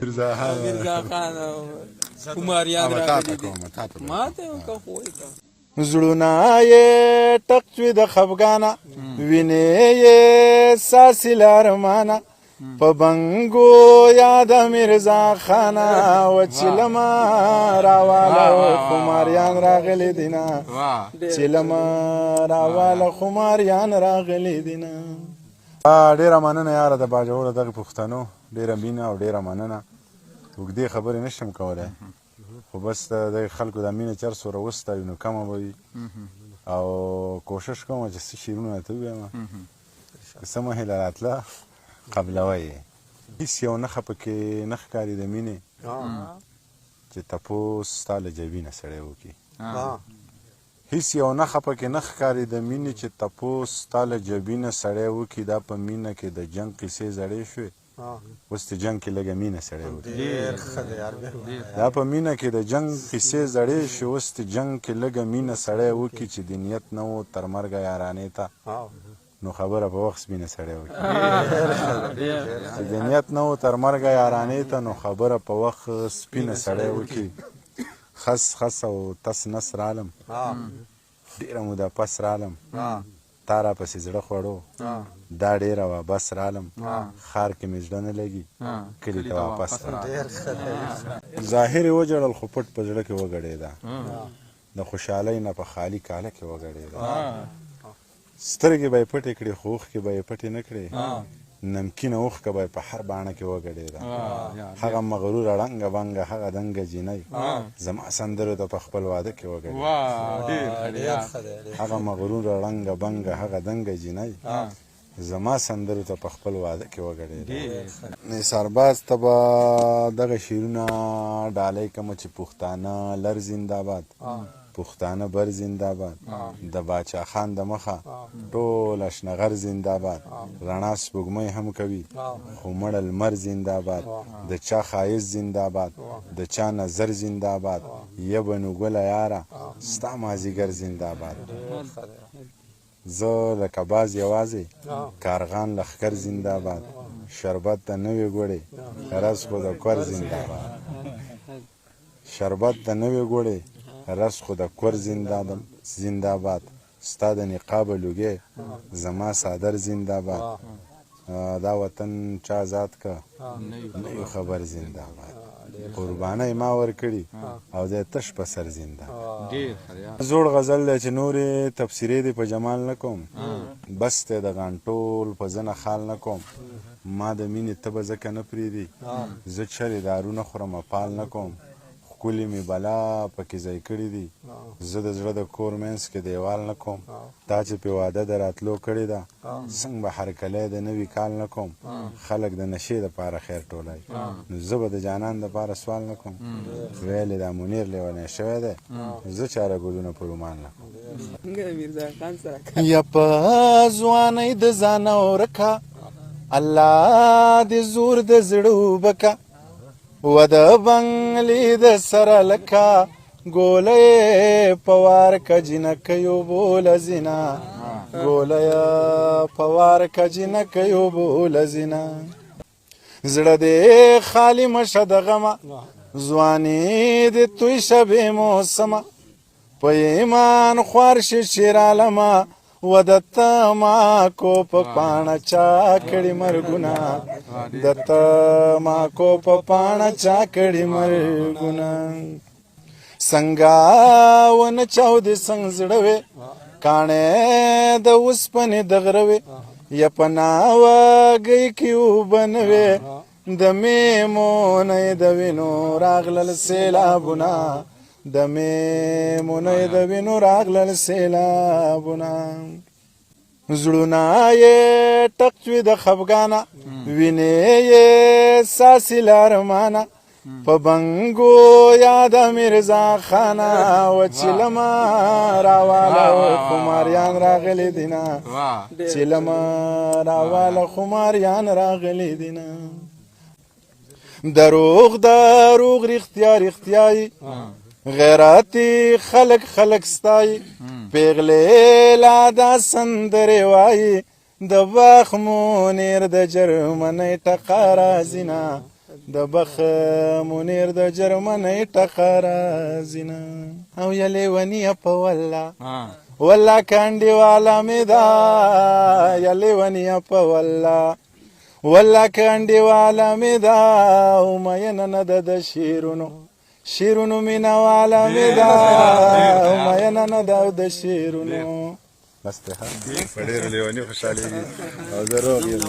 میرزا خان کوماریان راغلي دي ما ته یو که خوی که زړونه یې ټک شوي د خفګانه وینې یې ساسې لارمانه په بنګو یاد میرزا خانه وچلمه راواله خماریان راغلي دینه چلمه راواله خماریان راغلي دینه. ډېره مننه یاره د باجوړو دغه پښتنو، ډېره مینه او ډېره مننه. اوږدې خبرې نشم کولی، خو بس د خلکو د مینه چې هر څومره وستایو نو کمه به وي، او کوشش کوم چې څه شعرونه درته ووایم که څه مهیله راتله قبلوی یې. هېڅ یو نښه پکې نه ښکاري د مینې چې تپوس ستا له جبینه سړی وکړي. هېڅ یو نښه پکې نه ښکاري د مینې چې تپوس ستا له جبینه سړی وکړي. دا په مینه کې د جنګ قیسې زړې شوې، اوس د جنګ کې لږه مینه سړی وکړي. دا په مینه کې د جنګ قیسې زړې شوې، اوس د جنګ کې لږه مینه سړی وکړي. چې د نیت نه و تر مرګه یارانې ته نو خبره په وخت سپینه سړی وکړي. چې د نیت نه و تر مرګه یارانې ته نو خبره په وخت سپینه سړی وکړي. خس خس او تس نس رالم، ډېره موده پس رالم، تا را پسې زړه خوړو، دا ډېره وابس رالم، ښار کې مې زړه نه لګي، کلي ته واپس رالم. ظاهر یې وجړل خو پټ په زړه کې وګډېده، د خوشحالۍ نه په خالي کاله کې وګډېده. سترګې به یې پټې کړې خو اوښکې به یې پټې نه کړې، نمکینه اوښکه به یې په هر باڼه کې وګډېده. هغه مغروره ړنګه بنګه هغه دنګه جینۍ زما سندرو ته په خپل واده کې وګډېده. هغه مغروره ړنګه بنګه هغه دنګه جینۍ زما سندرو ته په خپل واده کې وګډېده. نثارباز ته به دغه شعرونه ډالۍ کومه چې پښتانه لر زنده‌باد، پښتانه بر زنده‌باد، د باچا خان د مخه ټول اشنغر زنده‌باد، رڼا سپوږمۍ هم کوي خو مړه لمر زنده‌باد، د چا ښایست زنده‌باد، د چا نظر زنده‌باد، یبه نو ګله یاره ستا مازدیګر زنده‌باد. زه لکه باز یوازې کارغان لښکر زنده‌باد، شربت د نوې ګوړې رس خو د کور زنده‌باد، شربت د نوې ګوړې رس خو د کور زنده‌باد، ستا د نقابه لوګې زما صادر زنده‌باد. دا وطن چا آزاد که نه یو خبر زنده‌باد، قربانۍ ما ورکړي او دی تش په سر زنده‌باد. زوړ غزل دی چې نورې تفسیرې دې په جمال نه کوم، بس دی د غانټول په زنه خال نه کوم. ما د مینې تبه ځکه نه پرېږدي، زه چرې دارو نه خورم پال نه کوم. ښکلي مې بلا پکې ځای کړي دي، زه د زړه د کور منځ کې دیوال نه کوم. تا چې پې واده د راتلو کړې ده، څنګه به هرکلی د نوي کال نه کوم. خلک د نشې دپاره خیر ټولوي، نو زه به د جانان دپاره سوال نه کوم. ویلې دا منیر لیونی شوی دی، زه چاره ګلونه په رومان نه کوم. یا په ځوانۍ د ځانه ورکه، الله دې زور د زړه وبکه. و د بنګلې د سره لکه ګوله یې په وار که جینکیو بوله زینه، ګوله یې په وار که جینکیو بوله زینه. زړه دې خالي مشه د غمه، ځواني دې توی شه بې موسمه. په ایمان خوار شي شیرعالمه، و د تماکو په پاڼه چا کړي مرګونه، د تماکو په پاڼه چا کړي مرګونه. څنګه ونه چاودې څنګ زړه وې، کاڼی د اوسپنې د غره وې. یا په ناوګۍ کې اوبه نه وې، د میمونۍ د وینو راغلل سیلابونه، د میمونۍ د وینو راغلل سیلابونه. زړونه یې ټک شوي د خفګانه وینې یې ساسې لارمانه. په بنګو یاد میرزا خانه وچلمه راواله خماریان راغلي دینه، چلمه راواله خماریان راغلي دینه. دروغ دروغ رښتیا رښتیایي، غیراتي خلک خلک ستایي. پیغلې لا دا سندرې وایي، د باغ منیر د جرمنۍ ټقه راځینه، د بخ منیر د جرمنۍ ټقره زینا او یا لیونی په والله والله کانډي والا می دا یا لیونی په والله والله کانډي والا می دا او مین نه د شیرونو مینا والا می دا او مین نه د شیرونو بس ته په ډېر لیونی خوشحالېږي او زه روغ یم